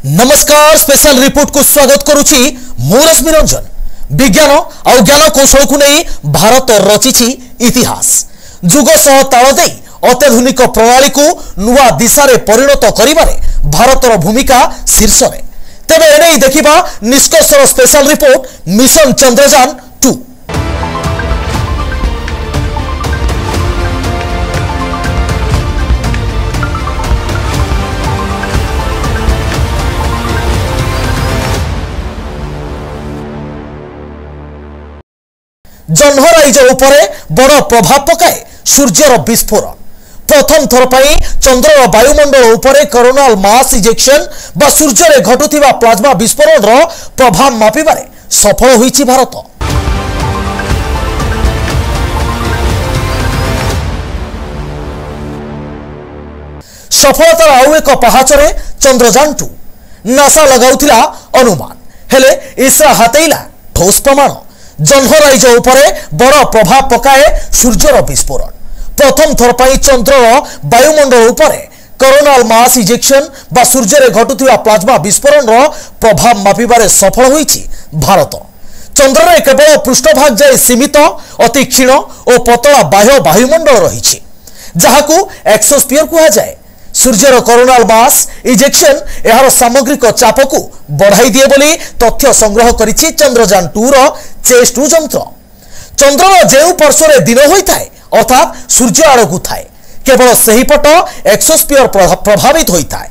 नमस्कार special report को स्वागत करुछि मु रश्मि रंजन। विज्ञान और ज्ञान कौशल को नहीं भारत रचिछि इतिहास। जुग सह ताल दे अत्याधुनिक प्रणाली को नुआ दिशा रे परिणत करिबारे भारतर भूमिका शीर्ष रे। तेबे एने देखिबा निष्कर्षर स्पेशल रिपोर्ट मिशन चंद्रयान 2। जह्नराइज उपरे बड़ प्रभाव पकाए सूर्यर विस्फोरण। प्रथम थर पर चंद्रर वायुमंडल उपरे कोरोनाल मास इजेक्शन बा सूर्य रे घटुथिबा प्लाज्मा विस्फोरण रो प्रभाव मापिबारे सफल होईछि भारत। सफलतार आउ एक पहाचरे चंद्रयान 2 नासा लगाउथिला अनुमान हेले इसरा हातेइला ठोस प्रमाण। जह्नराइज उपरे बड़ प्रभाव पकाए सूर्यर विस्फोरण। प्रथम थर पर चंद्रर वायुमंडल उपरे कोरोनाल मास इजेक्शन बा सूर्य रे घटुथिबा प्लाज्मा विस्फोरण रो प्रभाव मापिबारे सफल होईछि भारत। चंद्र रे केवल पृष्ठभाग जाय सीमित अति क्षीण और पतला बाह्य वायुमंडल रहिछि जहाकू एक्सोस्फियर कुहा जाय। सूर्यर कोरोनाल मास इजेक्शन एहार सामग्रिक चाप को बढ़ाई दिए बोली तथ्य संग्रह करिछि चंद्रयान 2 रो चेस 2 यंत्र। चंद्रर जेउ पार्श्वरे दिन होइथाय अर्थात सूर्य आड़कू थाए केवल सही पट एक्सोस्फियर प्रभावित होइथाय।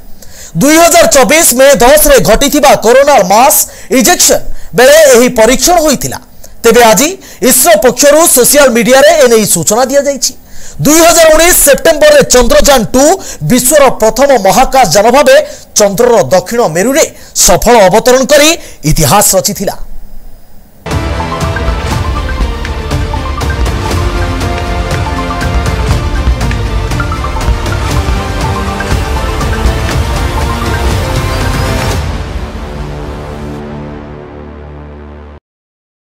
2024 में 10 रे घटिथिबा कोरोनाल मास इजेक्शन बेले एही परीक्षण होइथिला। तेबे आजी इसरो पक्षरु सोशल मीडिया रे एनै सूचना दिया जाइछि। 2019 सेप्टेम्बर रे चंद्रयान 2 विश्वर प्रथम महाकाश यान भाबे चंद्रर दक्षिण मेरु रे सफल अवतरण करी इतिहास रचिथिला।